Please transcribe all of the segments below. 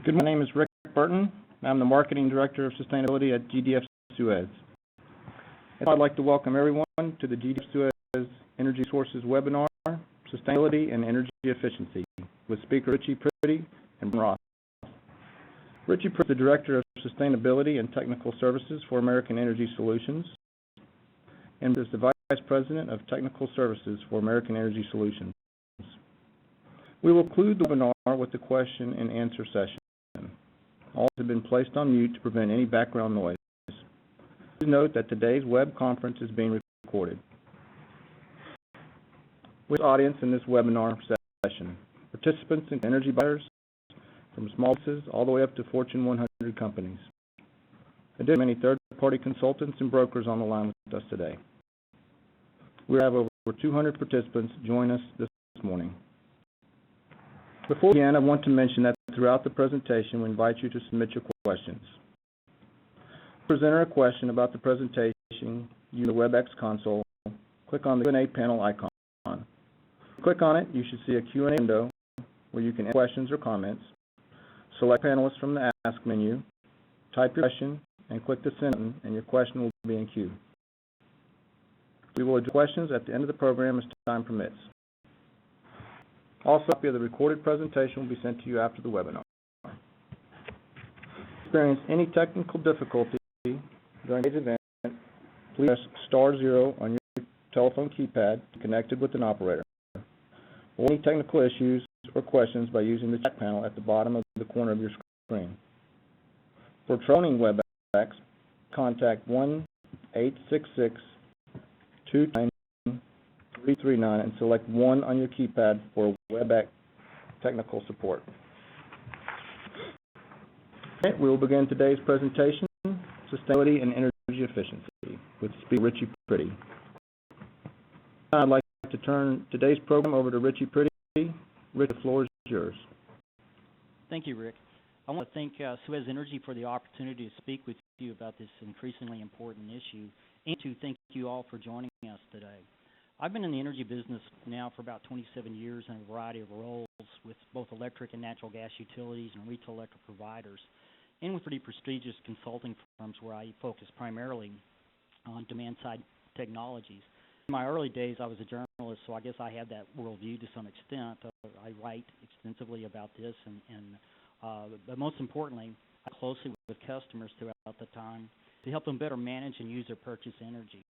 Good morning. My name is Rick Burton. I'm the Marketing Director of Sustainability at GDF Suez. I'd like to welcome everyone to the GDF Suez Energy Sources webinar, Sustainability and Energy Efficiency, with Speaker Richie Pretty and Ben Ross. Richie Pretty is the Director of Sustainability and Technical Services for American Energy Solutions, and is the Vice President of Technical Services for American Energy Solutions. We will conclude the webinar with a question and answer session. All have been placed on mute to prevent any background noise. Please note that today's web conference is being recorded. With the audience in this webinar session, participants and energy buyers from small businesses all the way up to Fortune 100 companies. Additionally, many third-party consultants and brokers on the line with us today. We have over 200 participants join us this morning. Before we begin, I want to mention that throughout the presentation, we invite you to submit your questions. Presenter a question about the presentation using the WebEx console. Click on the Q&A panel icon. Click on it, you should see a Q&A window where you can add questions or comments. Select panelists from the Ask menu, type your question, and click the Send button, and your question will be in queue. We will address questions at the end of the program as time permits. Also, a copy of the recorded presentation will be sent to you after the webinar. If you experience any technical difficulty during today's event, please press *0 on your telephone keypad connected with an operator, or any technical issues or questions by using the chat panel at the bottom of the corner of your screen. For trolling WebEx, contact 1-866-229-339 and select 1 on your keypad for WebEx technical support. Okay, we will begin today's presentation, Sustainability and Energy Efficiency, with Speaker Richie Pretty. I'd like to turn today's program over to Richie Pretty. Rick, the floor is yours. Thank you, Rick. I want to thank Suez Energy for the opportunity to speak with you about this increasingly important issue, and to thank you all for joining us today. I've been in the energy business now for about 27 years in a variety of roles with both electric and natural gas utilities and retail electric providers, and with pretty prestigious consulting firms where I focus primarily on demand-side technologies. In my early days, I was a journalist, so I guess I had that worldview to some extent. I write extensively about this, but most importantly, I work closely with customers throughout the time to help them better manage and use their purchased energy.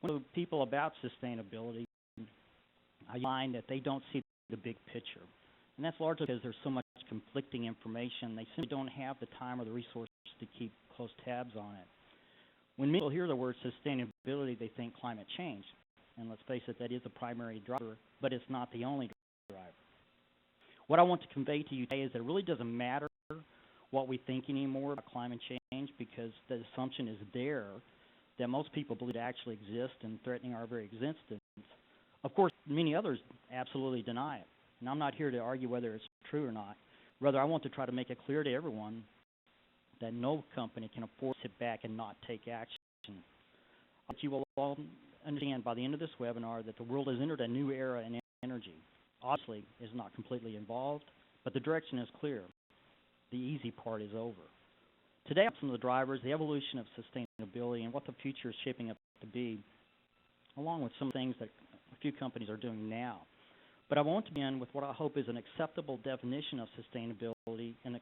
One of the people about sustainability, I find that they don't see the big picture. And that's largely because there's so much conflicting information. They simply don't have the time or the resources to keep close tabs on it. When people hear the word sustainability, they think climate change. And let's face it, that is a primary driver, but it's not the only driver. What I want to convey to you today is that it really doesn't matter what we think anymore about climate change, because the assumption is there that most people believe it actually exists and threatening our very existence. Of course, many others absolutely deny it. And I'm not here to argue whether it's true or not. Rather, I want to try to make it clear to everyone that no company can afford to sit back and not take action. But you will all understand by the end of this webinar that the world has entered a new era in energy. Obviously, it's not completely involved, but the direction is clear. The easy part is over. Today, some of the drivers, the evolution of sustainability, and what the future is shaping up to be, along with some things that a few companies are doing now. But I want to begin with what I hope is an acceptable definition of sustainability in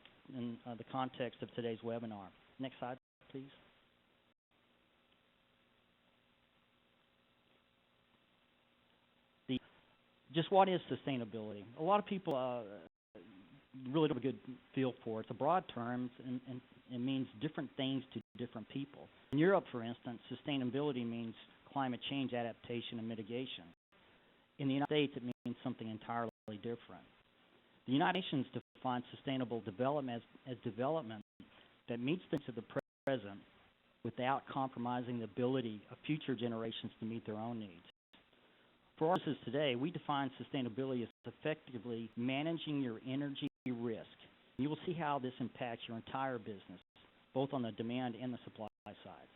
the context of today's webinar. Next slide, please. Just what is sustainability? A lot of people really don't have a good feel for it. It's a broad term, and it means different things to different people. In Europe, for instance, sustainability means climate change adaptation and mitigation. In the United States, it means something entirely different. The United Nations defines sustainable development as development that meets the needs of the present without compromising the ability of future generations to meet their own needs. For our purposes today, we define sustainability as effectively managing your energy risk. You will see how this impacts your entire business, both on the demand and the supply side.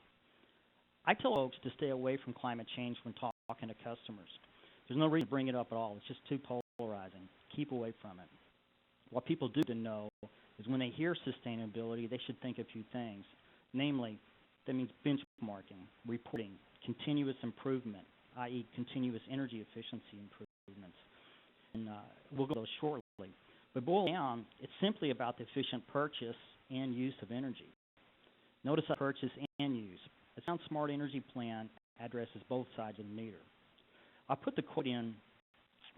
I tell folks to stay away from climate change when talking to customers. There's no reason to bring it up at all. It's just too polarizing. Keep away from it. What people do to know when they hear sustainability, they should think a few things. Namely, that means benchmarking, reporting, continuous improvement, i.e. continuous energy efficiency improvements. And we'll go to those shortly. But boil down, it's simply about the efficient purchase and use of energy. Notice that purchase and use. A sound smart energy plan addresses both sides of the meter. I put the quote in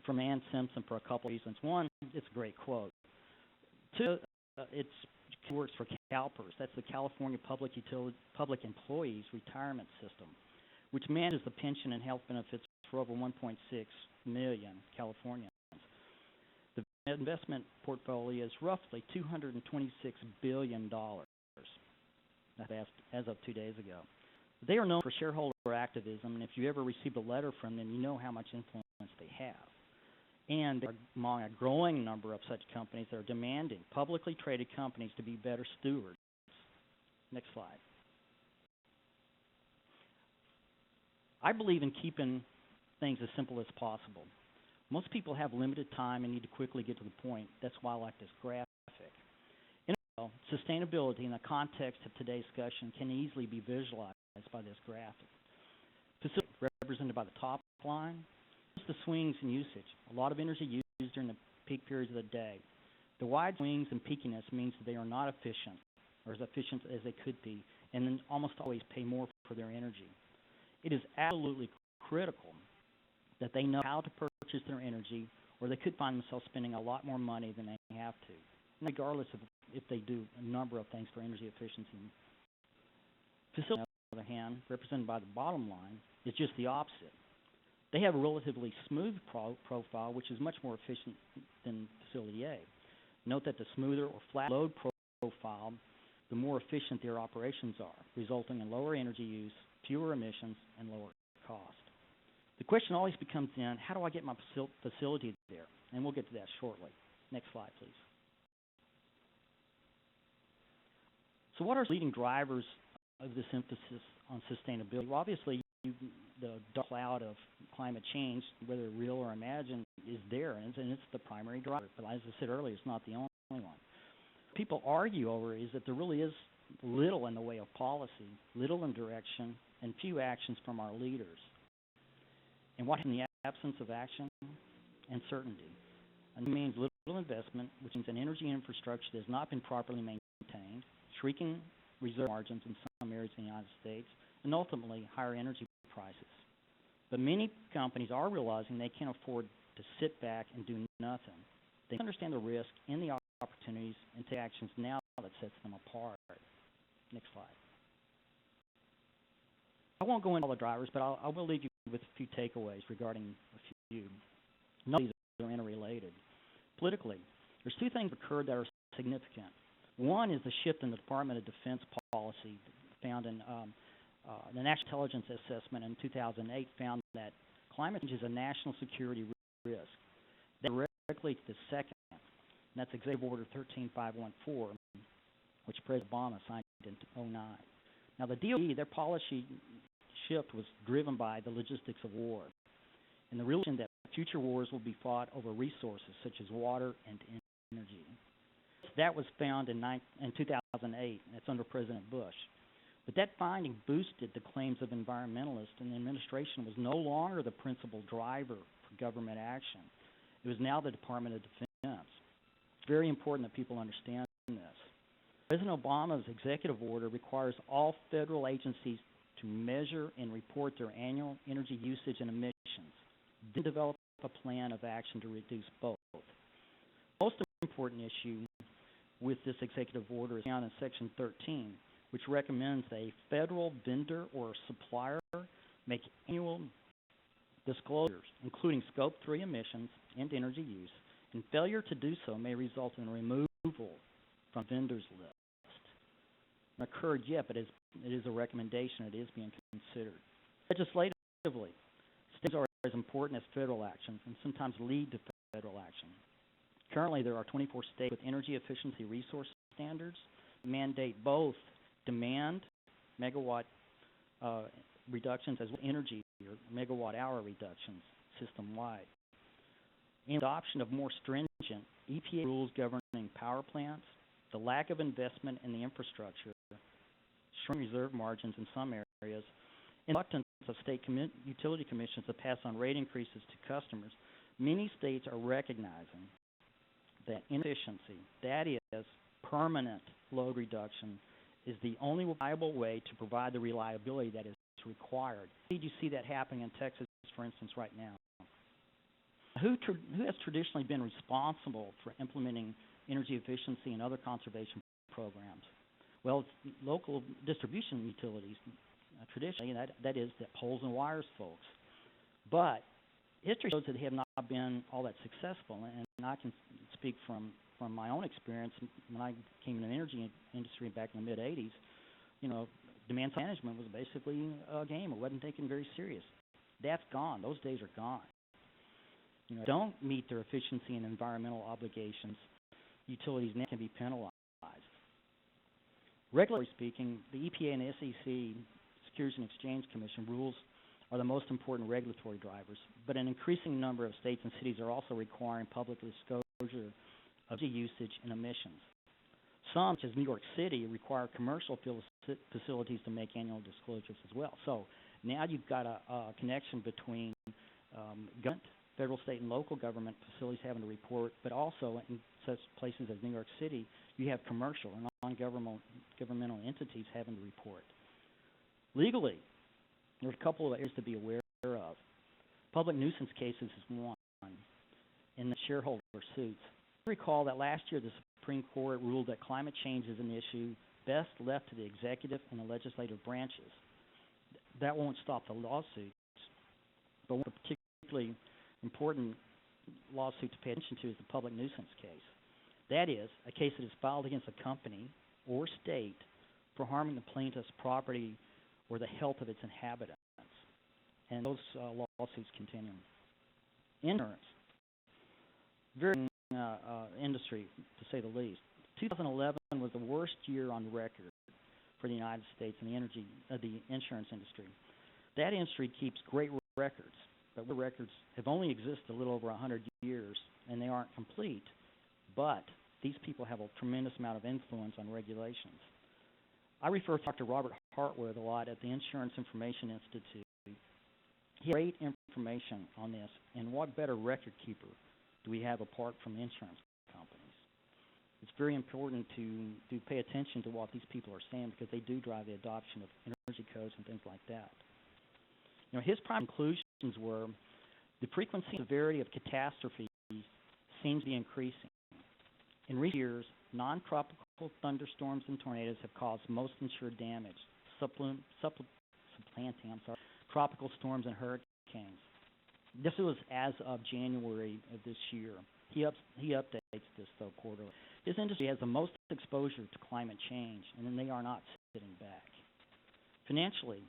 from Ann Simpson for a couple of reasons. One, it's a great quote. Two, it works for CalPERS. That's the California Public Employees Retirement System, which manages the pension and health benefits for over 1.6 million Californians. The investment portfolio is roughly $226 billion. That's as of 2 days ago. They are known for shareholder activism, and if you ever received a letter from them, you know how much influence they have. And they're among a growing number of such companies that are demanding publicly traded companies to be better stewards. Next slide. I believe in keeping things as simple as possible. Most people have limited time and need to quickly get to the point. That's why I like this graphic. Sustainability in the context of today's discussion can easily be visualized by this graphic. Facility represented by the top line is the swings in usage. A lot of energy used during the peak periods of the day. The wide swings and peakiness means that they are not efficient, or as efficient as they could be, and then almost always pay more for their energy. It is absolutely critical that they know how to purchase their energy, or they could find themselves spending a lot more money than they have to, regardless of if they do a number of things for energy efficiency. Facility, on the other hand, represented by the bottom line, is just the opposite. They have a relatively smooth profile, which is much more efficient than Facility A. Note that the smoother or flat load profile, the more efficient their operations are, resulting in lower energy use, fewer emissions, and lower cost. The question always becomes then, how do I get my facility there? And we'll get to that shortly. Next slide, please. So what are leading drivers of this emphasis on sustainability? Well, obviously, the dark cloud of climate change, whether real or imagined, is there, and it's the primary driver. But as I said earlier, it's not the only one. People argue over is that there really is little in the way of policy, little in direction, and few actions from our leaders. And what in the absence of action? Uncertainty. And it means little investment, which means an energy infrastructure that has not been properly maintained, shrinking reserve margins in some areas of the United States, and ultimately higher energy prices. But many companies are realizing they can't afford to sit back and do nothing. They understand the risk and the opportunities and take actions now that sets them apart. Next slide. I won't go into all the drivers, but I will leave you with a few takeaways regarding a few. None of these are interrelated. Politically, there's two things that occurred that are significant. One is the shift in the Department of Defense policy found in the National Intelligence Assessment in 2008 found that climate change is a national security risk. That directly to the second, and that's Executive Order 13514, which President Obama signed in 2009. Now, the DOE, their policy shift was driven by the logistics of war and the realization that future wars will be fought over resources such as water and energy. That was found in 2008. That's under President Bush. But that finding boosted the claims of environmentalists, and the administration was no longer the principal driver for government action. It was now the Department of Defense. It's very important that people understand this. President Obama's executive order requires all federal agencies to measure and report their annual energy usage and emissions, then develop a plan of action to reduce both. The most important issue with this executive order is found in Section 13, which recommends a federal vendor or supplier make annual disclosures, including Scope 3 emissions and energy use, and failure to do so may result in removal from vendors list. It hasn't occurred yet, but it is a recommendation. It is being considered. Legislatively, states are as important as federal action and sometimes lead to federal action. Currently, there are 24 states with energy efficiency resource standards that mandate both demand megawatt reductions as well as energy or megawatt hour reductions system-wide. And adoption of more stringent EPA rules governing power plants, the lack of investment in the infrastructure, shrinking reserve margins in some areas, and reluctance of state utility commissions to pass on rate increases to customers, many states are recognizing that inefficiency, that is, permanent load reduction, is the only viable way to provide the reliability that is required. Indeed, you see that happening in Texas, for instance, right now. Who has traditionally been responsible for implementing energy efficiency and other conservation programs? Well, it's local distribution utilities, traditionally, that is the poles and wires folks. But history shows that they have not been all that successful, and I can speak from my own experience. When I came in the energy industry back in the mid-'80s, demand management was basically a game. It wasn't taken very serious. That's gone. Those days are gone. Don't meet their efficiency and environmental obligations, utilities now can be penalized. Regularly speaking, the EPA and the SEC, Securities and Exchange Commission, rules are the most important regulatory drivers, but an increasing number of states and cities are also requiring public disclosure of energy usage and emissions. Some, such as New York City, require commercial facilities to make annual disclosures as well. So now you've got a connection between government, federal, state, and local government facilities having to report, but also in such places as New York City, you have commercial and non-governmental entities having to report. Legally, there's a couple of areas to be aware of. Public nuisance cases is one, and the shareholder suits. Recall that last year the Supreme Court ruled that climate change is an issue best left to the executive and the legislative branches. That won't stop the lawsuits, but one particularly important lawsuit to pay attention to is the public nuisance case. That is, a case that is filed against a company or state for harming the plaintiff's property or the health of its inhabitants. And those lawsuits continue. Insurance. Very industry, to say the least. 2011 was the worst year on record for the United States in the insurance industry. That industry keeps great records, but the records have only existed a little over 100 years, and they aren't complete. But these people have a tremendous amount of influence on regulations. I refer to Dr. Robert Hartwood a lot at the Insurance Information Institute. He has great information on this, and what better record keeper do we have apart from insurance companies? It's very important to pay attention to what these people are saying, because they do drive the adoption of energy codes and things like that. His prime conclusions were the frequency and severity of catastrophes seems to be increasing. In recent years, non-tropical thunderstorms and tornadoes have caused most insured damage, supplanting tropical storms and hurricanes. This was as of January of this year. He updates this, though, quarterly. His industry has the most exposure to climate change, and they are not sitting back. Financially,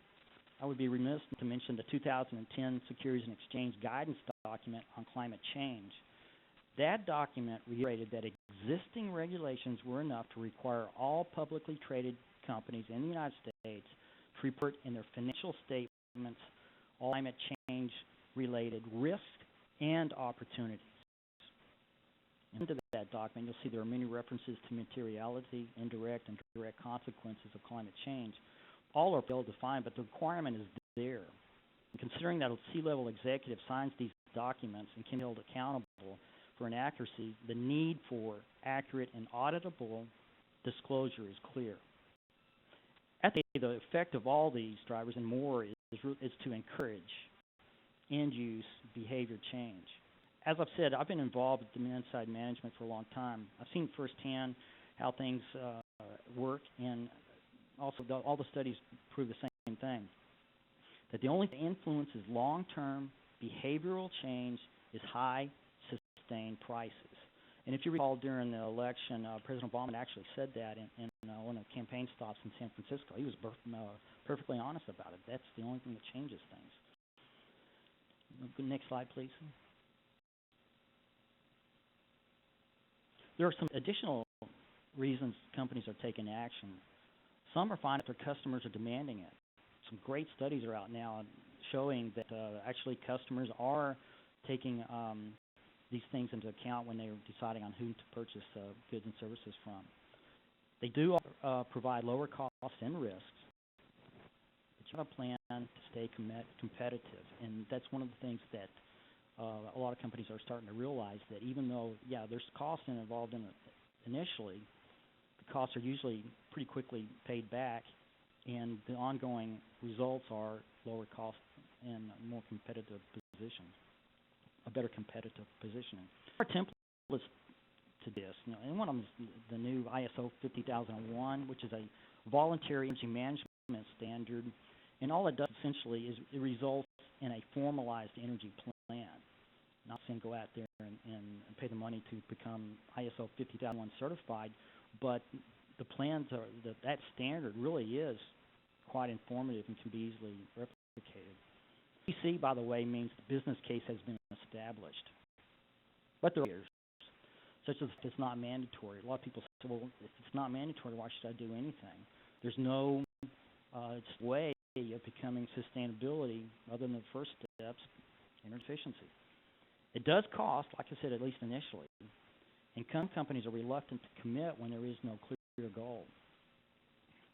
I would be remiss to mention the 2010 Securities and Exchange Guidance document on climate change. That document reiterated that existing regulations were enough to require all publicly traded companies in the United States to report in their financial statements all climate change-related risks and opportunities. Into that document, you'll see there are many references to materiality, indirect, and direct consequences of climate change. All are well defined, but the requirement is there. And considering that a C-level executive signs these documents and can be held accountable for inaccuracy, the need for accurate and auditable disclosure is clear. At the end, the effect of all these drivers and more is to encourage end-use behavior change. As I've said, I've been involved with demand-side management for a long time. I've seen firsthand how things work, and also all the studies prove the same thing, that the only thing that influences long-term behavioral change is high, sustained prices. And if you recall, during the election, President Obama actually said that in one of the campaign stops in San Francisco. He was perfectly honest about it. That's the only thing that changes things. Next slide, please. There are some additional reasons companies are taking action. Some are finding that their customers are demanding it. Some great studies are out now showing that actually customers are taking these things into account when they're deciding on who to purchase goods and services from. They do provide lower costs and risks, but you have a plan to stay competitive, and that's one of the things that a lot of companies are starting to realize, that even though, yeah, there's costs involved in it initially, the costs are usually pretty quickly paid back, and the ongoing results are lower cost and more competitive positions, a better competitive positioning. Our templates to this, and one of them is the new ISO 50001, which is a voluntary energy management standard, and all it does essentially is it results in a formalized energy plan. Not saying go out there and pay the money to become ISO 50001 certified, but the plans are that standard really is quite informative and can be easily replicated. PC, by the way, means the business case has been established. But there are barriers, such as it's not mandatory. A lot of people say, well, if it's not mandatory, why should I do anything? There's no way of becoming sustainability other than the first steps, energy efficiency. It does cost, like I said, at least initially, and some companies are reluctant to commit when there is no clear goal.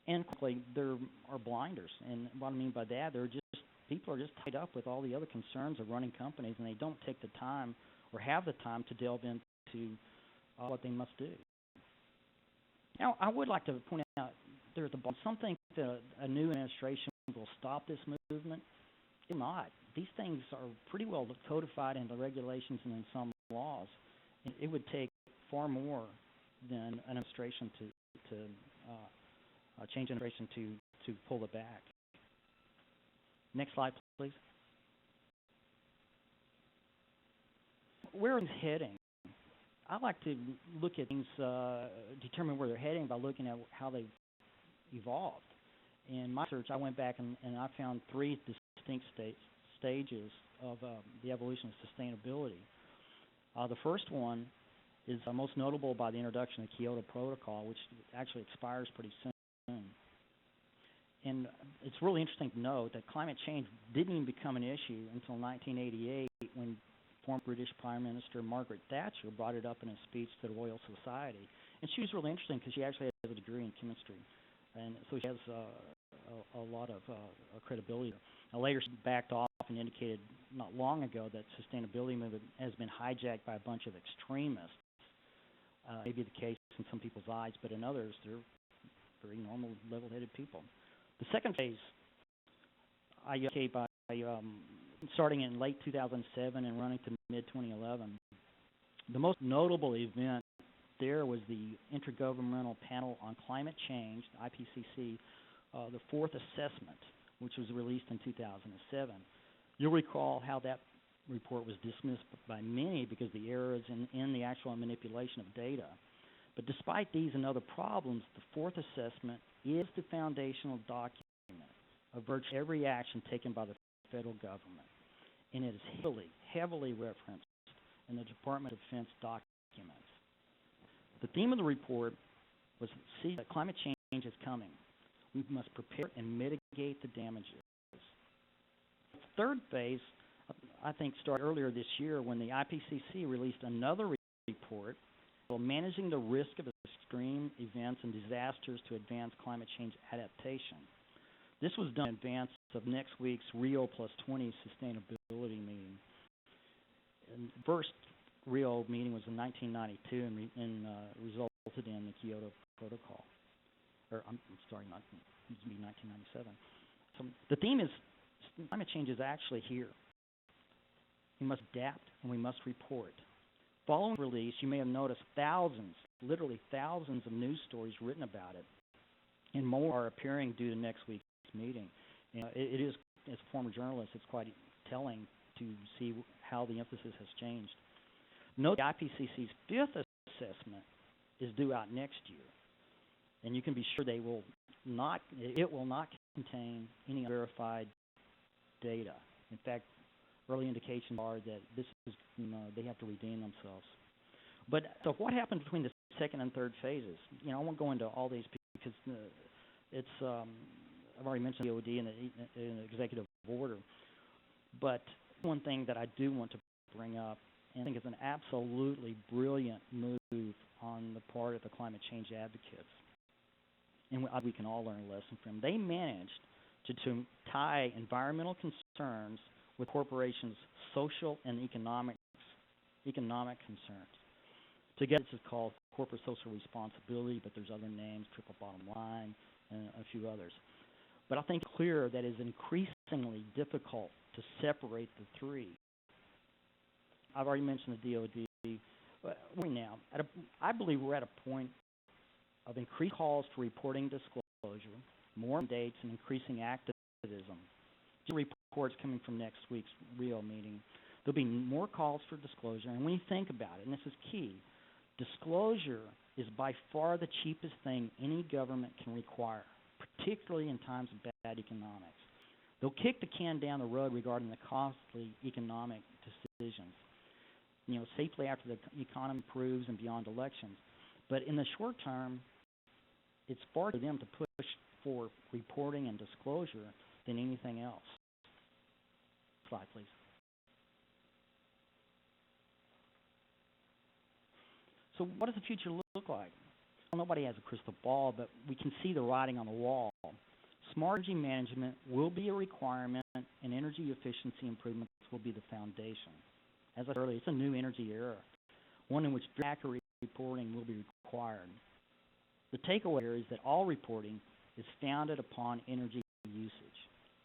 And quickly, there are blinders, and what I mean by that, people are just tied up with all the other concerns of running companies, and they don't take the time or have the time to delve into what they must do. Now, I would like to point out there's some think that a new administration will stop this movement. It will not. These things are pretty well codified into regulations and in some laws. It would take far more than an administration to change administration to pull it back. Next slide, please. Where is it heading? I like to look at things, determine where they're heading by looking at how they've evolved. In my research, I went back and I found three distinct stages of the evolution of sustainability. The first one is most notable by the introduction of the Kyoto Protocol, which actually expires pretty soon. And it's really interesting to note that climate change didn't even become an issue until 1988, when former British Prime Minister Margaret Thatcher brought it up in a speech to the Royal Society. And she was really interesting because she actually has a degree in chemistry, and so she has a lot of credibility. Now, later she backed off and indicated not long ago that sustainability movement has been hijacked by a bunch of extremists. Maybe the case in some people's eyes, but in others, they're very normal, level-headed people. The second phase, I gave by starting in late 2007 and running to mid-2011. The most notable event there was the Intergovernmental Panel on Climate Change, IPCC, the fourth assessment, which was released in 2007. You'll recall how that report was dismissed by many because the errors in the actual manipulation of data. But despite these and other problems, the fourth assessment is the foundational document of virtually every action taken by the federal government, and it is heavily referenced in the Department of Defense documents. The theme of the report was see that climate change is coming. We must prepare and mitigate the damages. The third phase, I think, started earlier this year when the IPCC released another report on managing the risk of extreme events and disasters to advance climate change adaptation. This was done in advance of next week's Rio +20 sustainability meeting. And the first Rio meeting was in 1992 and resulted in the Kyoto Protocol. Or I'm sorry, it used to be 1997. So the theme is climate change is actually here. We must adapt and we must report. Following the release, you may have noticed thousands, literally thousands of news stories written about it, and more are appearing due to next week's meeting. It is, as a former journalist, it's quite telling to see how the emphasis has changed. Note the IPCC's fifth assessment is due out next year, and you can be sure it will not contain any verified data. In fact, early indications are that this is, they have to redeem themselves. But so what happened between the second and third phases? I won't go into all these because it's I've already mentioned the OD in the executive order. But one thing that I do want to bring up, and I think is an absolutely brilliant move on the part of the climate change advocates, and we can all learn a lesson from. They managed to tie environmental concerns with corporations' social and economic concerns. Together, this is called corporate social responsibility, but there's other names, triple bottom line, and a few others. But I think it's clear that it is increasingly difficult to separate the three. I've already mentioned the DoD. Now, I believe we're at a point of increased calls for reporting disclosure, more mandates, and increasing activism. Reports coming from next week's Rio meeting. There'll be more calls for disclosure, and when you think about it, and this is key, disclosure is by far the cheapest thing any government can require, particularly in times of bad economics. They'll kick the can down the road regarding the costly economic decisions, safely after the economy improves and beyond elections. But in the short term, it's far for them to push for reporting and disclosure than anything else. Slide, please. So what does the future look like? Well, nobody has a crystal ball, but we can see the writing on the wall. Smart energy management will be a requirement, and energy efficiency improvements will be the foundation. As I said earlier, it's a new energy era, one in which accurate reporting will be required. The takeaway here is that all reporting is founded upon energy usage.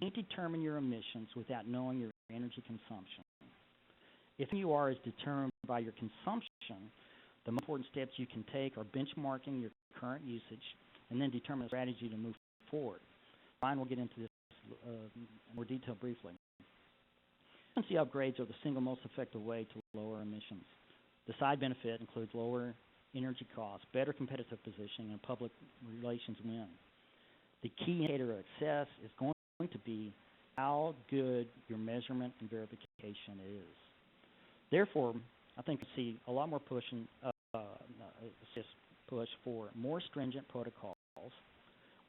You can't determine your emissions without knowing your energy consumption. If who you are is determined by your consumption, the most important steps you can take are benchmarking your current usage and then determine a strategy to move forward. Brian will get into this in more detail briefly. Efficiency upgrades are the single most effective way to lower emissions. The side benefit includes lower energy costs, better competitive positioning, and public relations win. The key indicator of success is going to be how good your measurement and verification is. Therefore, I think we see a lot more push for more stringent protocols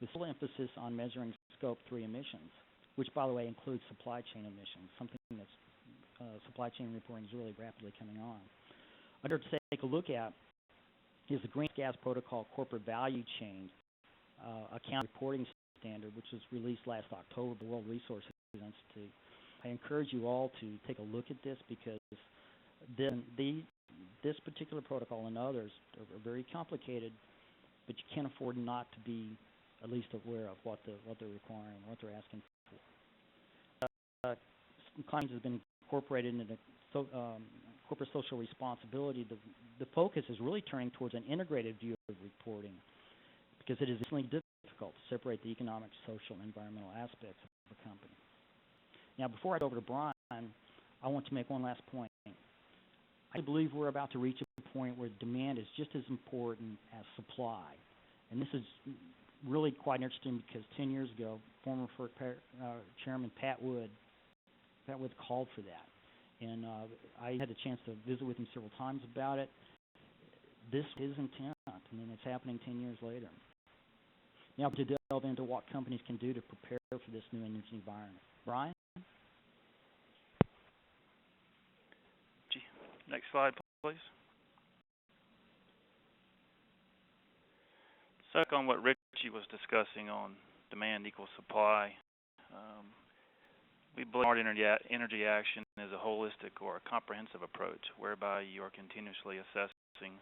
with full emphasis on measuring Scope 3 emissions, which, by the way, includes supply chain emissions, something that's supply chain reporting is really rapidly coming on. Another to take a look at is the Greenhouse Gas Protocol Corporate Value Chain Account Reporting Standard, which was released last October by the World Resources Institute. I encourage you all to take a look at this because this particular protocol and others are very complicated, but you can't afford not to be at least aware of what they're requiring, what they're asking for. Climate has been incorporated into corporate social responsibility. The focus is really turning towards an integrated view of reporting because it is extremely difficult to separate the economic, social, and environmental aspects of a company. Now, before I go over to Brian, I want to make one last point. I believe we're about to reach a point where demand is just as important as supply. And this is really quite interesting because 10 years ago, former FERC Chairman Pat Wood called for that. And I had the chance to visit with him several times about it. This is intent, and it's happening 10 years later. Now to delve into what companies can do to prepare for this new energy environment. Brian? Next slide, please. So on what Richie was discussing on demand equals supply, we believe smart energy action is a holistic or a comprehensive approach whereby you are continuously assessing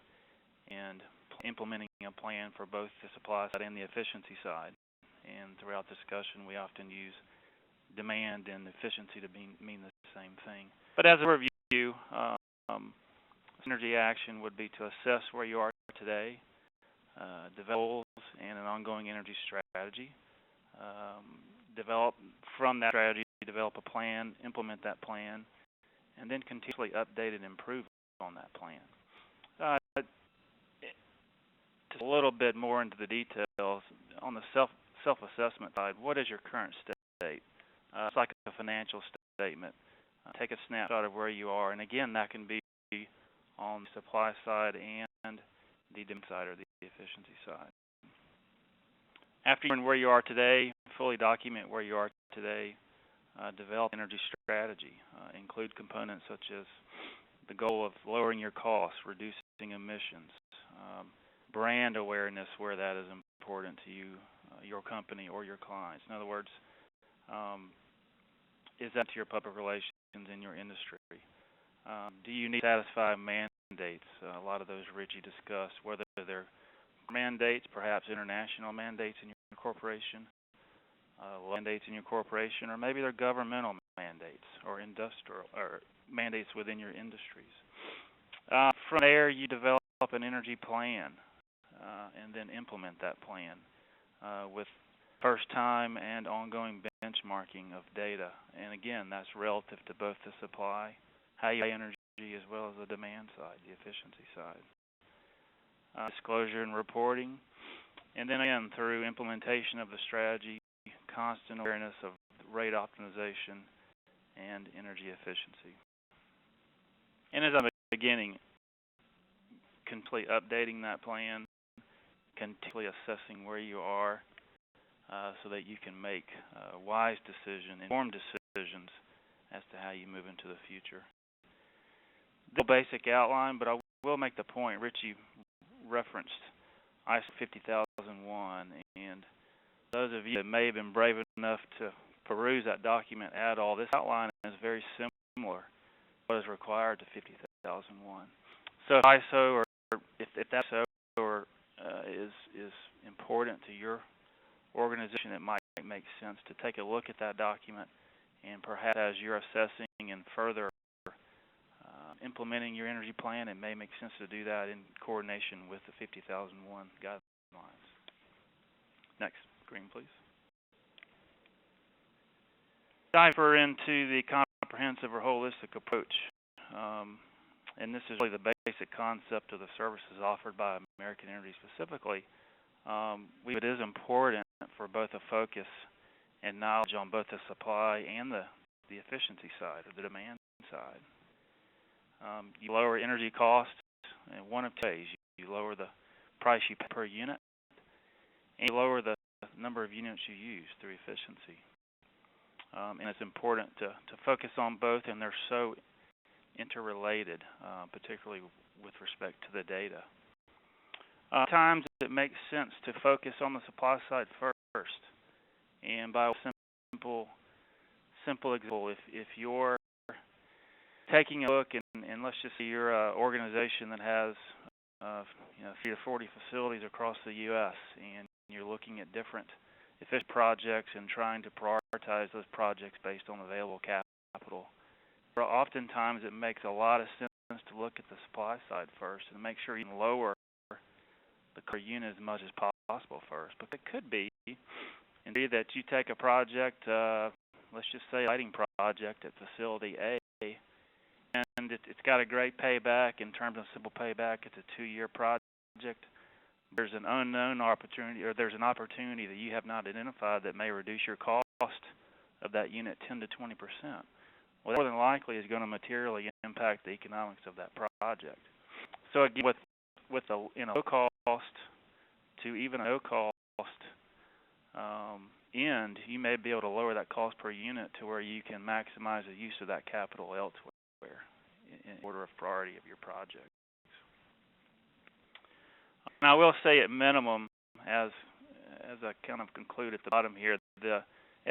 and implementing a plan for both the supply side and the efficiency side. And throughout discussion, we often use demand and efficiency to mean the same thing. But as a review, energy action would be to assess where you are today, develop goals and an ongoing energy strategy, develop from that strategy, develop a plan, implement that plan, and then continuously update and improve on that plan. Just a little bit more into the details on the self-assessment side. What is your current state? It's like a financial statement. Take a snapshot of where you are, and again, that can be on the supply side and the demand side or the efficiency side. After you learn where you are today, fully document where you are today, develop energy strategy. Include components such as the goal of lowering your costs, reducing emissions, brand awareness where that is important to you, your company, or your clients? In other words, is that to your public relations in your industry? Do you need to satisfy mandates? A lot of those Richie discussed, whether they're mandates, perhaps international mandates in your corporation, mandates in your corporation, or maybe they're governmental mandates or industrial or mandates within your industries. From there, you develop an energy plan and then implement that plan with first-time and ongoing benchmarking of data. And again, that's relative to both the supply, how you energy, as well as the demand side, the efficiency side. Disclosure and reporting, and then again through implementation of the strategy, constant awareness of rate optimization and energy efficiency. And as I'm beginning, complete updating that plan, continually assessing where you are so that you can make wise decisions, informed decisions as to how you move into the future. The basic outline, but I will make the point, Richie referenced ISO 50001, and those of you that may have been brave enough to peruse that document at all, this outline is very similar to what is required to 50001. So if ISO, or if that ISO or is important to your organization, it might make sense to take a look at that document, and perhaps as you're assessing and further implementing your energy plan, it may make sense to do that in coordination with the 50001 guidelines. Next, green please. Dive further into the comprehensive or holistic approach, and this is really the basic concept of the services offered by American Energy specifically. It is important for both a focus and knowledge on both the supply and the efficiency side, or the demand side. You lower energy costs in one of two ways. You lower the price you pay per unit, and you lower the number of units you use through efficiency. And it's important to focus on both, and they're so interrelated, particularly with respect to the data. At times it makes sense to focus on the supply side first, and by a simple example, if you're taking a look, and let's just say you're an organization that has 30 to 40 facilities across the U.S., and you're looking at different efficient projects and trying to prioritize those projects based on available capital. Oftentimes it makes a lot of sense to look at the supply side first and make sure you can lower the per unit as much as possible first. But it could be indeed that you take a project, let's just say a lighting project at facility A, and it's got a great payback in terms of simple payback. It's a 2-year project. There's an unknown opportunity, or there's an opportunity that you have not identified that may reduce your cost of that unit 10 to 20%. Well, that more than likely is going to materially impact the economics of that project. So again, with a low cost to even a no cost end, you may be able to lower that cost per unit to where you can maximize the use of that capital elsewhere in order of priority of your project. Now, I will say at minimum, as I kind of conclude at the bottom here, at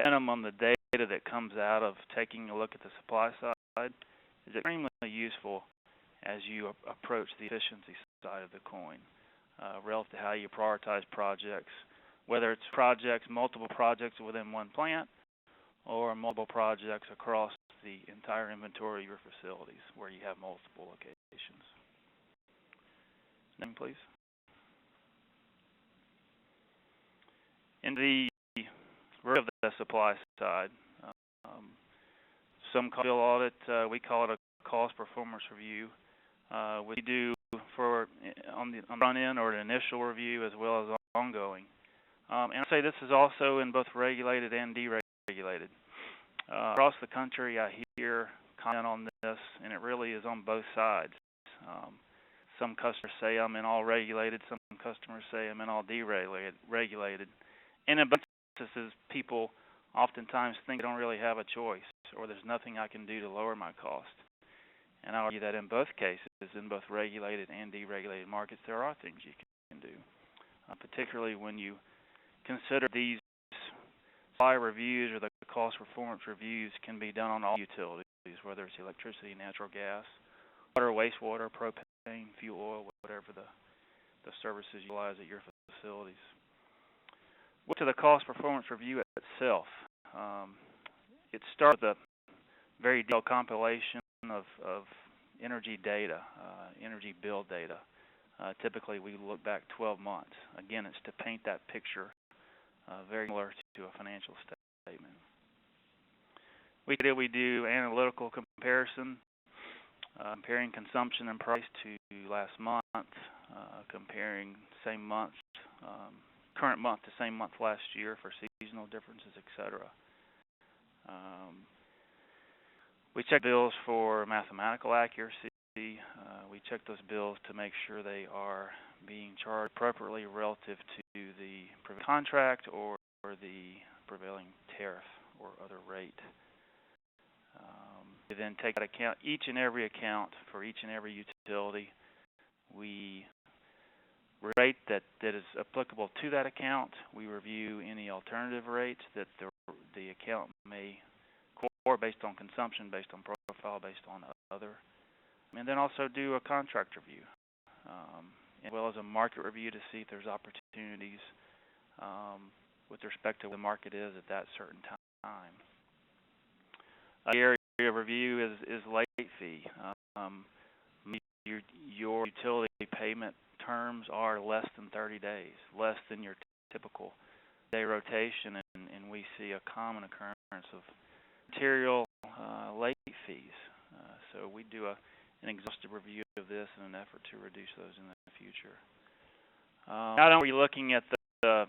minimum, the data that comes out of taking a look at the supply side is extremely useful as you approach the efficiency side of the coin, relative to how you prioritize projects, whether it's multiple projects within one plant, or multiple projects across the entire inventory of your facilities where you have multiple locations. Name, please. In the of the supply side, some call it audit. We call it a cost performance review. We do on the front end, or an initial review, as well as ongoing. And I say this is also in both regulated and deregulated. Across the country, I hear comment on this, and it really is on both sides. Some customers say I'm in all regulated. Some customers say I'm in all deregulated. And in both instances, people oftentimes think they don't really have a choice, or there's nothing I can do to lower my cost. And I argue that in both cases, in both regulated and deregulated markets, there are things you can do. particularly when you consider these supply reviews or the cost performance reviews can be done on all utilities, whether it's electricity, natural gas, water, wastewater, propane, fuel oil, whatever the services you utilize at your facilities. To the cost performance review itself, it starts with a very detailed compilation of energy data, energy bill data. Typically, we look back 12 months. Again, it's to paint that picture very similar to a financial statement. We do analytical comparison, comparing consumption and price to last month, comparing same month, current month to same month last year for seasonal differences, etc. We check bills for mathematical accuracy. We check those bills to make sure they are being charged appropriately relative to the contract or the prevailing tariff or other rate. We then take that account, each and every account for each and every utility. We rate that is applicable to that account. We review any alternative rates that the account may core based on consumption, based on profile, based on other. And then also do a contract review, as well as a market review to see if there's opportunities with respect to what the market is at that certain time. The area of review is late fee. Your utility payment terms are less than 30 days, less than your typical day rotation, and we see a common occurrence of material late fees. So we do an exhaustive review of this in an effort to reduce those in the future. Not only are we looking at the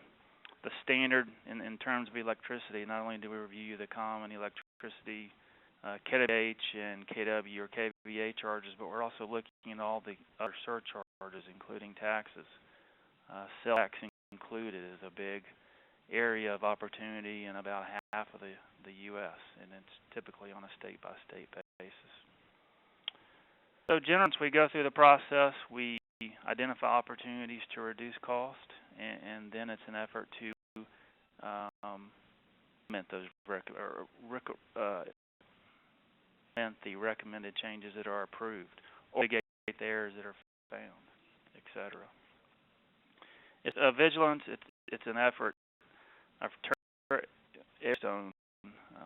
standard in terms of electricity, not only do we review the common electricity kWh and kW or kVA charges, but we're also looking at all the other surcharges, including taxes. Sales tax included is a big area of opportunity in about half of the U.S., and it's typically on a state-by-state basis. So generally, once we go through the process, we identify opportunities to reduce cost, and then it's an effort to implement those the recommended changes that are approved, or mitigate the errors that are found, etc. It's a vigilance. It's an effort of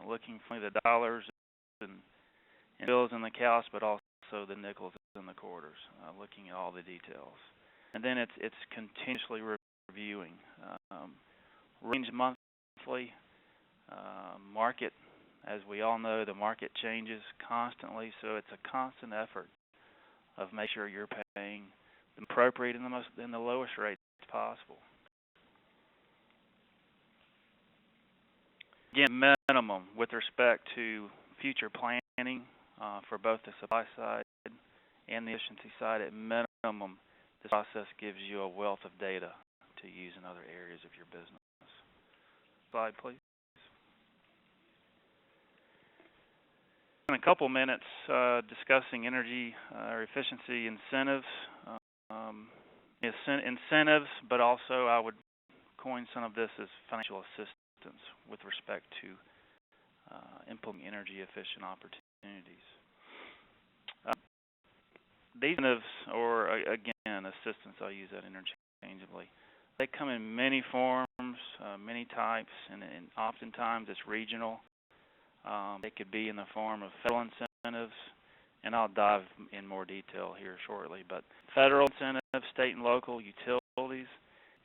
looking for the dollars and bills and the cows, but also the nickels and the quarters, looking at all the details. And then it's continuously reviewing. Range monthly, market, as we all know, the market changes constantly, so it's a constant effort of making sure you're paying the appropriate and the lowest rates possible. Again, minimum with respect to future planning for both the supply side and the efficiency side. At minimum, this process gives you a wealth of data to use in other areas of your business. Slide, please. In a couple minutes, discussing energy or efficiency incentives. Incentives, but also I would coin some of this as financial assistance with respect to implementing energy efficient opportunities. These incentives, or again, assistance, I'll use that interchangeably. They come in many forms, many types, and oftentimes it's regional. They could be in the form of federal incentives, and I'll dive in more detail here shortly, but federal incentives, state and local utilities,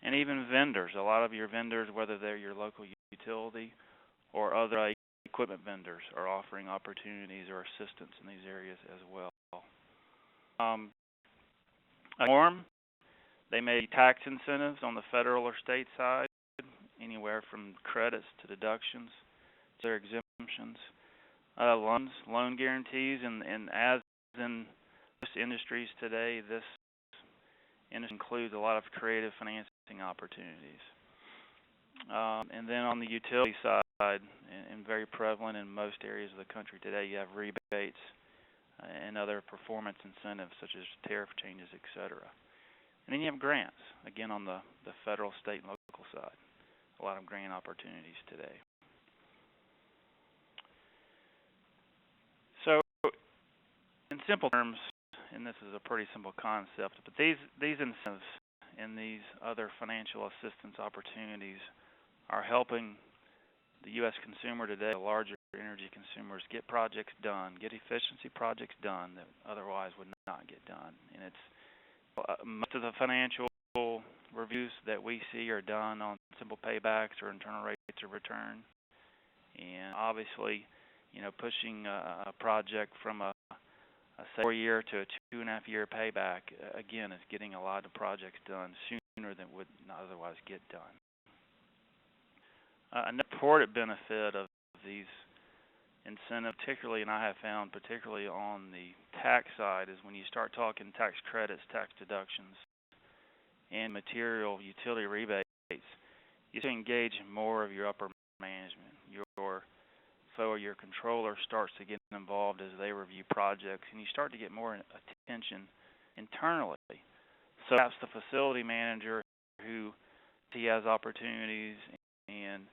and even vendors. A lot of your vendors, whether they're your local utility or other equipment vendors, are offering opportunities or assistance in these areas as well. They may be tax incentives on the federal or state side, anywhere from credits to deductions to their exemptions. Loan guarantees, and as in most industries today, this industry includes a lot of creative financing opportunities. And then on the utility side, and very prevalent in most areas of the country today, you have rebates and other performance incentives such as tariff changes, etc. And then you have grants, again, on the federal, state, and local side. A lot of grant opportunities today. So, in simple terms, and this is a pretty simple concept, but these incentives and these other financial assistance opportunities are helping the U.S. consumer today, the larger energy consumers, get projects done, get efficiency projects done that otherwise would not get done. And it's most of the financial reviews that we see are done on simple paybacks or internal rates of return. And obviously, pushing a project from a 4-year to a 2.5-year payback, again, is getting a lot of projects done sooner than would not otherwise get done. An important benefit of these incentives, particularly, and I have found particularly on the tax side, is when you start talking tax credits, tax deductions, and material utility rebates, you engage more of your upper management. Your controller starts to get involved as they review projects, and you start to get more attention internally. So perhaps the facility manager who he has opportunities and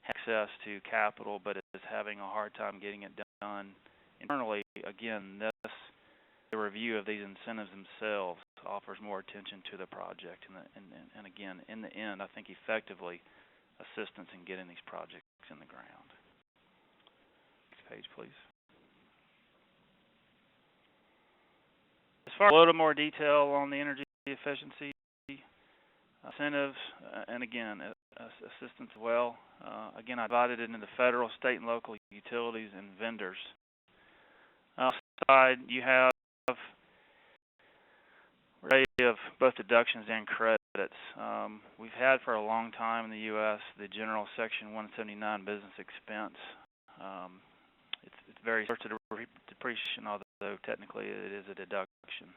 access to capital, but is having a hard time getting it done internally. Again, the review of these incentives themselves offers more attention to the project, and again, in the end, I think effectively assistance in getting these projects in the ground. Next page, please. As far as a little more detail on the energy efficiency incentives, and again, assistance as well. Again, I divided it into federal, state, and local utilities and vendors. On the side, you have a array of both deductions and credits. We've had for a long time in the U.S. the general Section 179 business expense. It's very similar to depreciation, although technically it is a deduction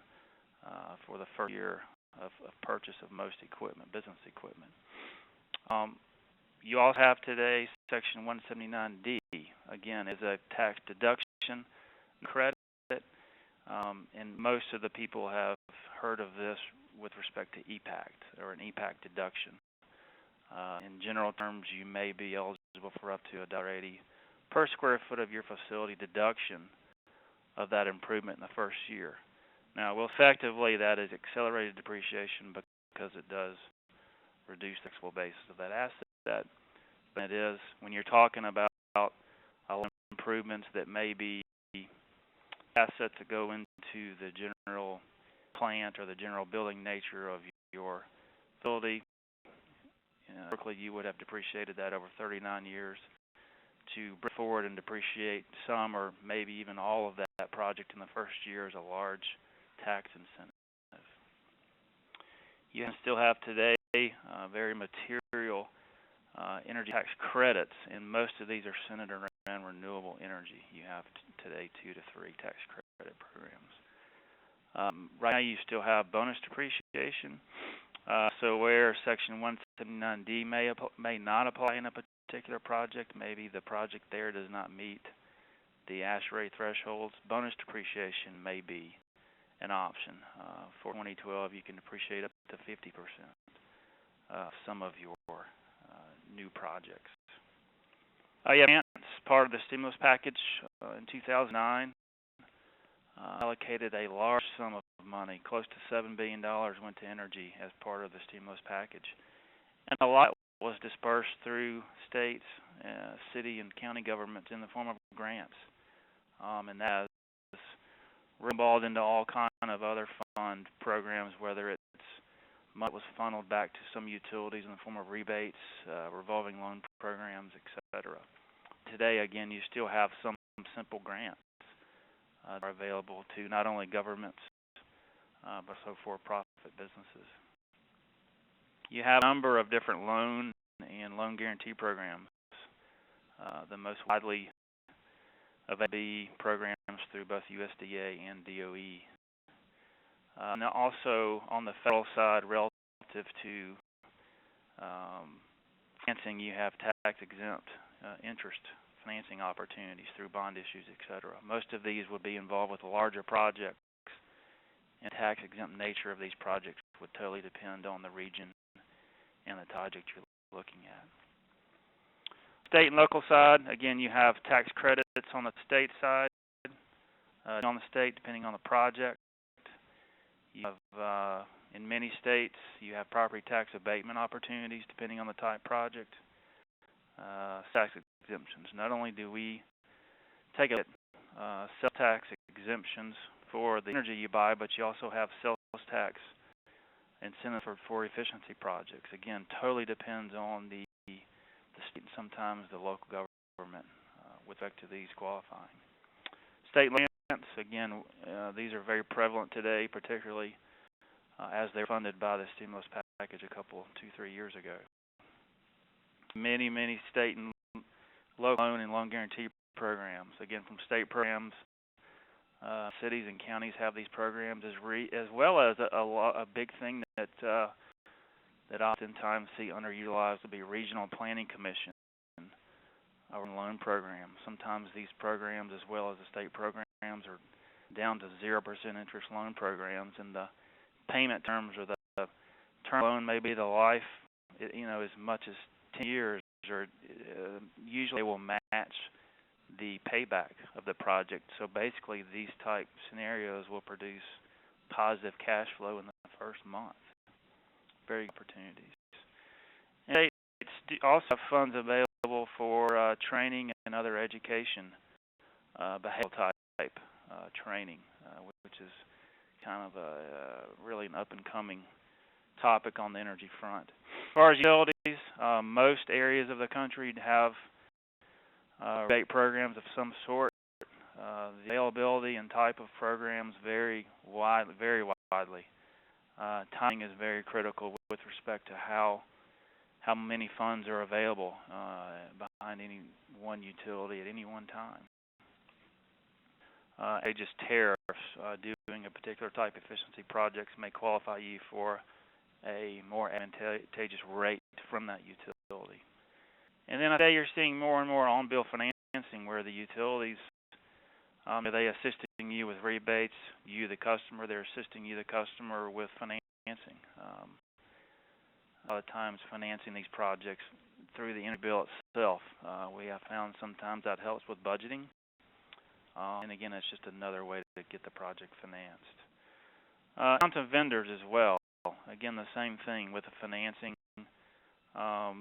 for the first year of purchase of most equipment, business equipment. You also have today Section 179D, again, is a tax deduction credit, and most of the people have heard of this with respect to EPACT, or an EPACT deduction. In general terms, you may be eligible for up to $1.80 per square foot of your facility deduction of that improvement in the first year. Now, effectively, that is accelerated depreciation because it does reduce the taxable basis of that asset. But it is, when you're talking about improvements that may be assets that go into the general plant or the general building nature of your facility, typically you would have depreciated that over 39 years. To bring forward and depreciate some or maybe even all of that project in the first year is a large tax incentive. You still have today very material energy tax credits, and most of these are centered around renewable energy. You have today 2 to 3 tax credit programs. Right now you still have bonus depreciation, so where Section 179D may not apply in a particular project, maybe the project there does not meet the ASHRAE thresholds, bonus depreciation may be an option. For 2012, you can depreciate up to 50% some of your new projects. Grants, part of the stimulus package in 2009, allocated a large sum of money, close to $7 billion went to energy as part of the stimulus package. And a lot was dispersed through states, city and county governments in the form of grants. And that is involved into all kind of other fund programs, whether it's money was funneled back to some utilities in the form of rebates, revolving loan programs, etc. Today, again, you still have some simple grants that are available to not only governments, but also for-profit businesses. You have a number of different loan and loan guarantee programs. The most widely available programs through both USDA and DOE. Now also on the federal side, relative to financing, you have tax-exempt interest financing opportunities through bond issues, etc. Most of these would be involved with larger projects, and tax-exempt nature of these projects would totally depend on the region and the project you're looking at. State and local side, again, you have tax credits on the state side, on the state depending on the project. You have, in many states, you have property tax abatement opportunities depending on the type project. Tax exemptions. Not only do we take sales tax exemptions for the energy you buy, but you also have sales tax incentive for efficiency projects. Again, totally depends on the state and sometimes the local government with respect to these qualifying. State lands, again, these are very prevalent today, particularly as they're funded by the stimulus package a couple, 2-3 years ago. Many state and local loan and loan guarantee programs. Again, from state programs, cities and counties have these programs as well as a big thing that oftentimes see underutilized will be regional planning commission or loan programs. Sometimes these programs, as well as the state programs, are down to 0% interest loan programs, and the payment terms or the term loan may be the life, as much as 10 years, or usually will match the payback of the project. So basically, these type scenarios will produce positive cash flow in the first month. Very good opportunities. And states also have funds available for training and other education, behavioral type training, which is kind of really an up-and-coming topic on the energy front. As far as utilities, most areas of the country have rebate programs of some sort. The availability and type of programs vary widely. Timing is very critical with respect to how many funds are available behind any one utility at any one time. Just tariffs, doing a particular type of efficiency projects may qualify you for a more advantageous rate from that utility. And then today you're seeing more and more on-bill financing where the utilities, they assisting you with rebates, you the customer, they're assisting you the customer with financing. A lot of times financing these projects through the energy bill itself. We have found sometimes that helps with budgeting. And again, it's just another way to get the project financed. Down to vendors as well. Again, the same thing with the financing. A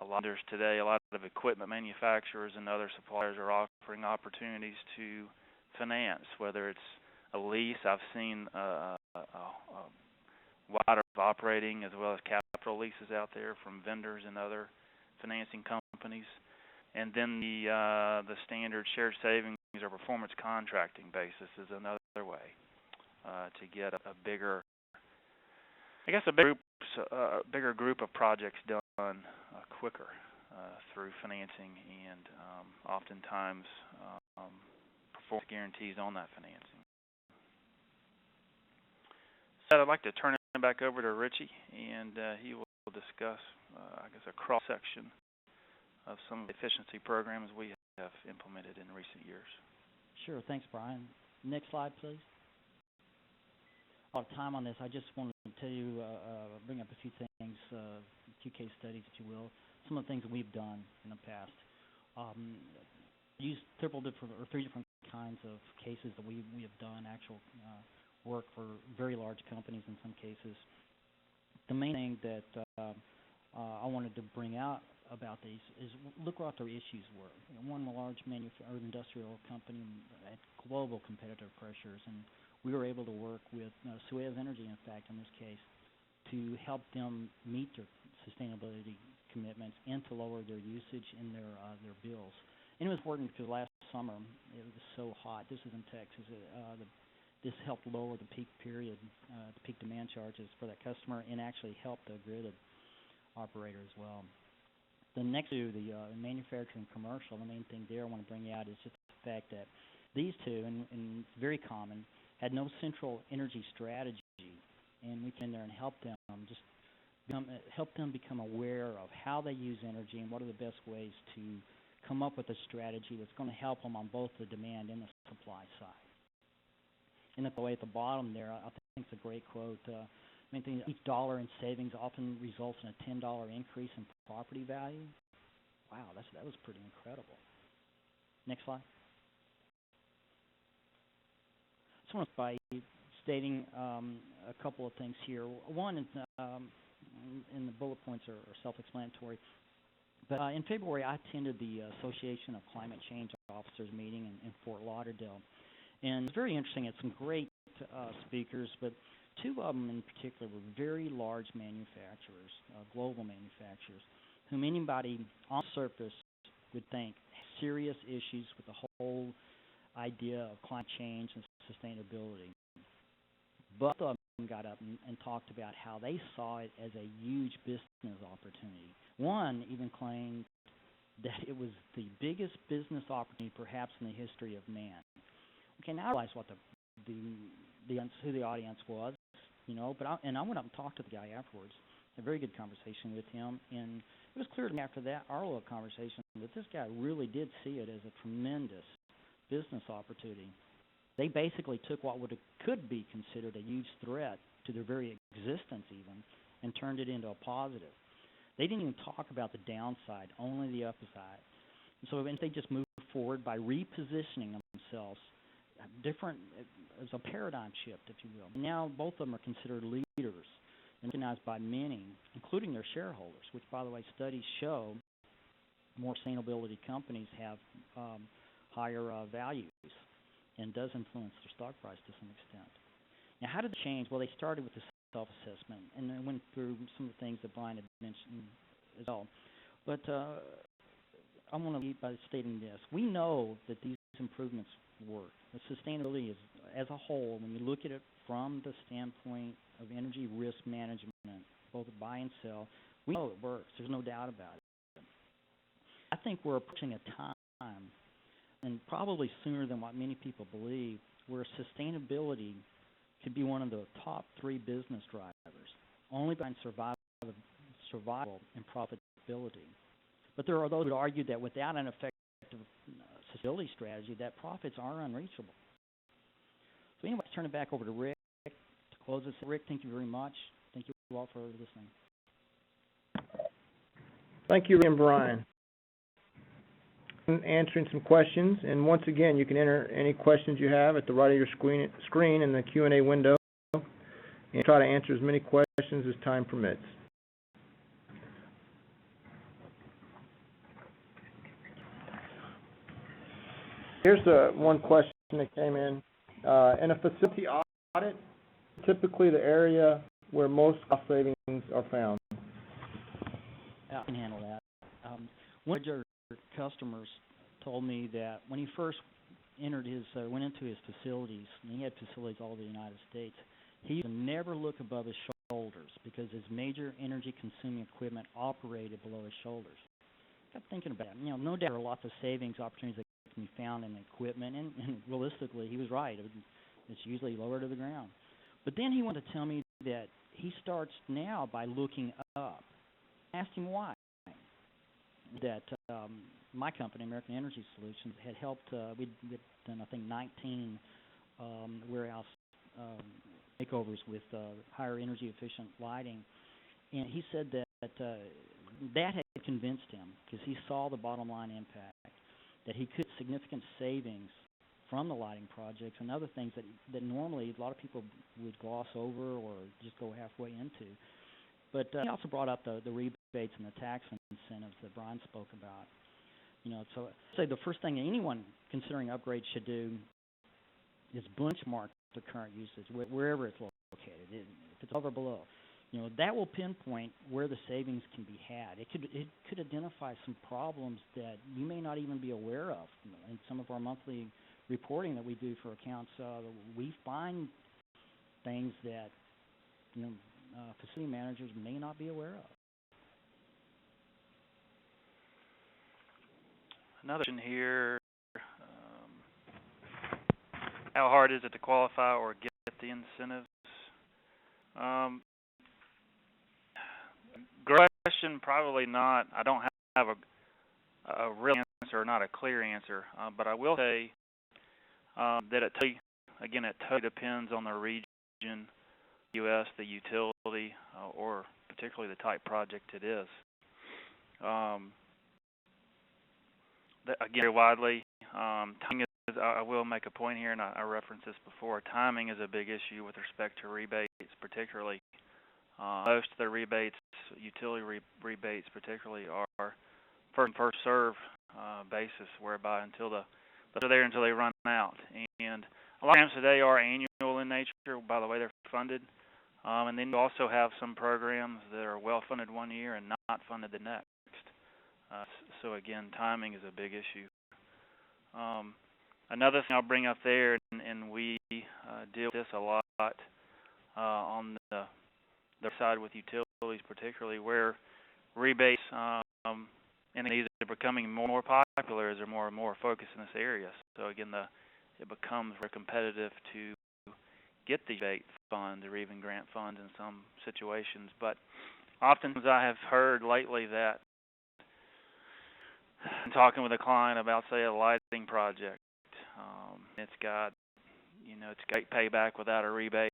lot of vendors today, a lot of equipment manufacturers and other suppliers are offering opportunities to finance, whether it's a lease. I've seen a wider operating as well as capital leases out there from vendors and other financing companies. And then the standard shared savings or performance contracting basis is another way to get a bigger group of projects done quicker through financing and oftentimes performance guarantees on that financing. So I'd like to turn it back over to Richie, and he will discuss, a cross-section of some of the efficiency programs we have implemented in recent years. Sure. Thanks, Brian. Next slide, please. A lot of time on this. I just wanted to tell you, bring up a few things, a few case studies, if you will, some of the things that we've done in the past. Used three different kinds of cases that we have done, actual work for very large companies in some cases. The main thing that I wanted to bring out about these is look what their issues were. One large industrial company had global competitive pressures, and we were able to work with Suez Energy, in fact, in this case, to help them meet their sustainability commitments and to lower their usage in their bills. And it was important because last summer it was so hot. This is in Texas. This helped lower the peak period, the peak demand charges for that customer, and actually helped the grid operator as well. The next two, the manufacturing commercial, the main thing there I want to bring out is just the fact that these two, and it's very common, had no central energy strategy, and we came there and help them become aware of how they use energy and what are the best ways to come up with a strategy that's going to help them on both the demand and the supply side. in the way at the bottom there, I think it's a great quote. Each dollar in savings often results in a $10 increase in property value. Wow, that was pretty incredible. Next slide. I just want to start by stating a couple of things here. One is, and the bullet points are self-explanatory. But in February, I attended the Association of Climate Change Officers meeting in Fort Lauderdale. And it's very interesting. It's some great speakers, but two of them in particular were very large manufacturers, global manufacturers, whom anybody on the surface would think have serious issues with the whole idea of climate change and sustainability. Both of them got up and talked about how they saw it as a huge business opportunity. One even claimed that it was the biggest business opportunity perhaps in the history of man. Okay, now I realize what who the audience was, but I went up and talked to the guy afterwards. A very good conversation with him, and it was clear to me after that our little conversation that this guy really did see it as a tremendous business opportunity. They basically took what could be considered a huge threat to their very existence even and turned it into a positive. They didn't even talk about the downside, only the upside. And so they just moved forward by repositioning themselves different, as a paradigm shift, if you will. Now both of them are considered leaders and recognized by many, including their shareholders, which, by the way, studies show more sustainability companies have higher values and does influence their stock price to some extent. Now, how did they change? Well, they started with the self-assessment, and then went through some of the things that Brian had mentioned as well. But I want to lead by stating this. We know that these improvements work. The sustainability is, as a whole, when you look at it from the standpoint of energy risk management, both buy and sell, we know it works. There's no doubt about it. I think we're approaching a time, and probably sooner than what many people believe, where sustainability could be one of the top 3 business drivers, only behind survival and profitability. But there are those who would argue that without an effective sustainability strategy, that profits are unreachable. So anyway, let's turn it back over to Rick to close this. Rick, thank you very much. Thank you all for listening. Thank you, Rick and Brian. Answering some questions, and once again, you can enter any questions you have at the right of your screen in the Q&A window, and try to answer as many questions as time permits. Here's one question that came in. In a facility audit, typically the area where most cost savings are found. I can handle that. One of our customers told me that when he first went into his facilities, and he had facilities all over the United States, he used to never look above his shoulders because his major energy-consuming equipment operated below his shoulders. I got thinking about it. No doubt there are lots of savings opportunities that can be found in the equipment, and realistically, he was right. It's usually lower to the ground. But then he wanted to tell me that he starts now by looking up. I asked him why. That my company, American Energy Solutions, had helped. We'd done, I think, 19 warehouse makeovers with higher energy efficient lighting, and he said that that had convinced him because he saw the bottom line impact, that he could significant savings from the lighting projects and other things that normally a lot of people would gloss over or just go halfway into. But he also brought up the rebates and the tax incentives that Brian spoke about. So I'd say the first thing anyone considering upgrades should do is benchmark the current usage wherever it's located. If it's over or below, that will pinpoint where the savings can be had. It could identify some problems that you may not even be aware of. In some of our monthly reporting that we do for accounts, we find things that facility managers may not be aware of. Another question here, how hard is it to qualify or get the incentives? Great question, probably not. I don't have a real answer, not a clear answer, but I will say that it takes Again, it totally depends on the region, U.S., the utility, or particularly the type project it is. Again, very widely, timing is, I will make a point here, and I referenced this before. Timing is a big issue with respect to rebates, particularly. Most of the rebates, utility rebates particularly, are first serve basis, whereby they're there until they run out. And a lot of times today are annual in nature, by the way they're funded. And then you also have some programs that are well funded one year and not funded the next. So again, timing is a big issue. Another thing I'll bring up there, and we deal with this a lot on the side with utilities, particularly where rebates and these are becoming more popular as there more and more focus in this area. So again, it becomes very competitive to get the rebate funds or even grant funds in some situations. But often I have heard lately that in talking with a client about, say, a lighting project, it's got great payback without a rebate.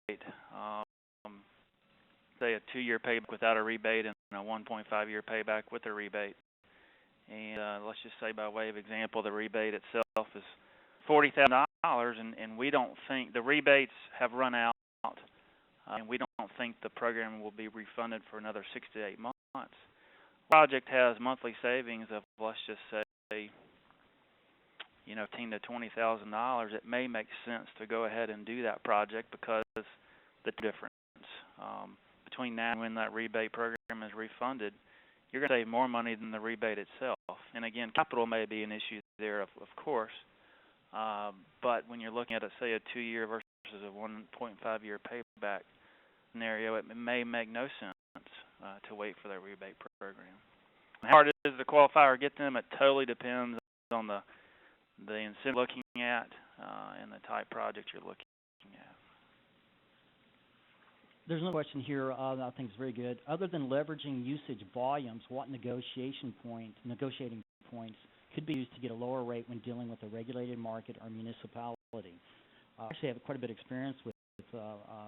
Say a 2-year payback without a rebate and a 1.5-year payback with a rebate. And let's just say, by way of example, the rebate itself is $40,000, and we don't think the rebates have run out, and we don't think the program will be refunded for another 6 to 8 months. The project has monthly savings of, let's just say, $15,000 to $20,000. It may make sense to go ahead and do that project because the difference between now and when that rebate program is refunded, you're going to save more money than the rebate itself. And again, capital may be an issue there, of course, but when you're looking at, say, a 2-year versus a 1.5-year payback scenario, it may make no sense to wait for that rebate program. How hard it is to qualify or get them, it totally depends on the incentive you're looking at and the type project you're looking at. There's no question here that I think is very good. Other than leveraging usage volumes, what negotiating points could be used to get a lower rate when dealing with a regulated market or municipality? I actually have quite a bit of experience with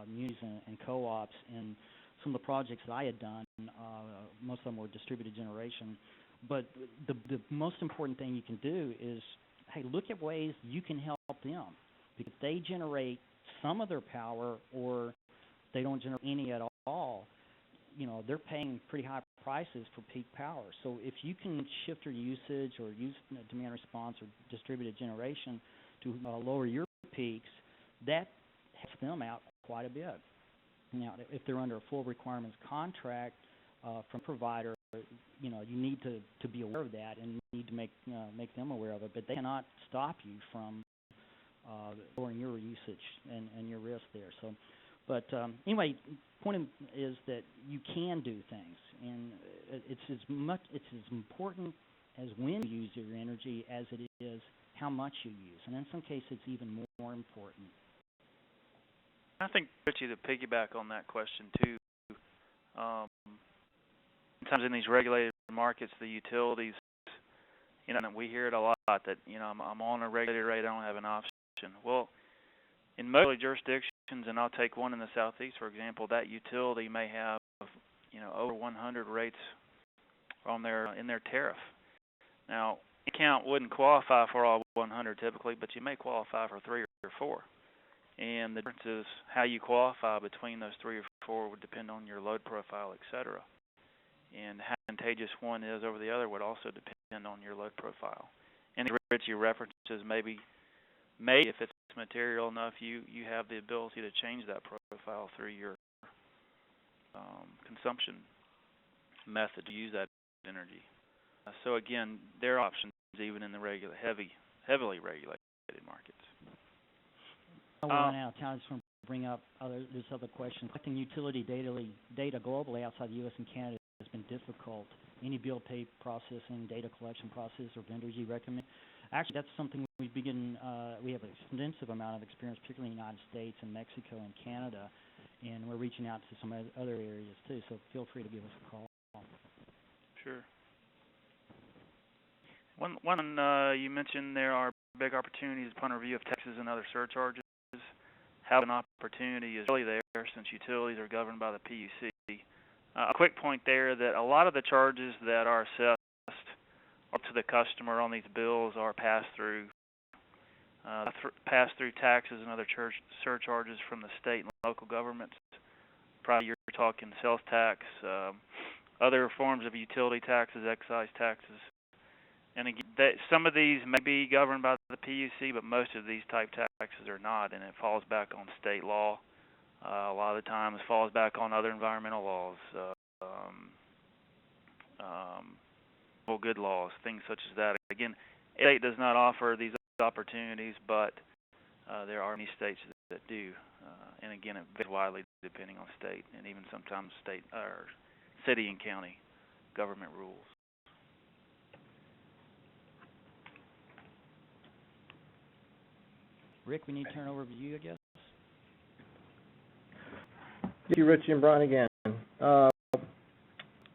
munis and co-ops, and some of the projects that I had done, most of them were distributed generation. But the most important thing you can do is, hey, look at ways you can help them. Because if they generate some of their power or they don't generate any at all, they're paying pretty high prices for peak power. So if you can shift your usage or use demand response or distributed generation to lower your peaks, that helps them out quite a bit. Now, if they're under a full requirements contract from provider, you need to be aware of that and need to make them aware of it. But they cannot stop you from lowering your usage and your risk there. So, but anyway, point is that you can do things, and it's as important as when you use your energy as it is how much you use, and in some cases it's even more important. I think, Richie, to piggyback on that question too, sometimes in these regulated markets, the utilities, we hear it a lot that, I'm on a regulated rate, I don't have an option. Well, in most jurisdictions, and I'll take one in the Southeast, for example, that utility may have, over 100 rates in their tariff. Now, account wouldn't qualify for all 100 typically, but you may qualify for 3 or 4. And the difference is how you qualify between those 3 or 4 would depend on your load profile, et cetera. And how advantageous one is over the other would also depend on your load profile. And the Richie references maybe if it's material enough, you have the ability to change that profile through your consumption method to use that energy. So again, there are options even in the heavily regulated markets. We're running out of time. I just want to bring up this other question. Collecting utility data globally outside the U.S. and Canada has been difficult. Any bill pay processing, data collection process, or vendors you recommend? Actually, that's something we have an extensive amount of experience, particularly in the United States and Mexico and Canada, and we're reaching out to some other areas too, so feel free to give us a call. Sure. One you mentioned there are big opportunities upon review of taxes and other surcharges. housing opportunity is really there since utilities are governed by the PUC. A quick point there that a lot of the charges that are assessed to the customer on these bills are pass-through taxes and other surcharges from the state and local governments. Probably you're talking sales tax, other forms of utility taxes, excise taxes. And again, some of these may be governed by the PUC, but most of these type taxes are not, and it falls back on state law. A lot of the times it falls back on other environmental laws, good laws, things such as that. Again, the state does not offer these opportunities, but there are many states that do. And again, it varies widely depending on state, and even sometimes state or city and county government rules. Rick, we need to turn over to you, I guess. Thank you, Richie and Brian, again. I'd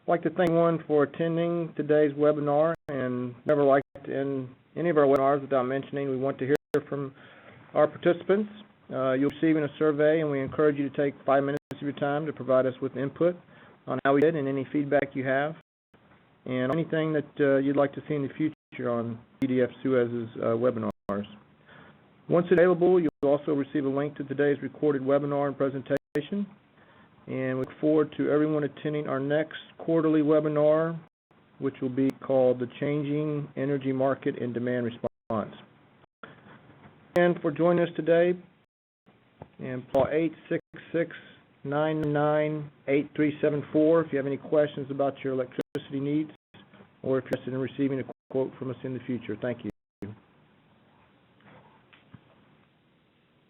like to thank everyone for attending today's webinar, and never like to end any of our webinars without mentioning we want to hear from our participants. You'll be receiving a survey, and we encourage you to take 5 minutes of your time to provide us with input on how we did and any feedback you have, and anything that you'd like to see in the future on GDF Suez's webinars. Once available, you'll also receive a link to today's recorded webinar and presentation, and we look forward to everyone attending our next quarterly webinar, which will be called The Changing Energy Market and Demand Response. And for joining us today, and call 866-999-8374 if you have any questions about your electricity needs or if you're interested in receiving a quote from us in the future. Thank you.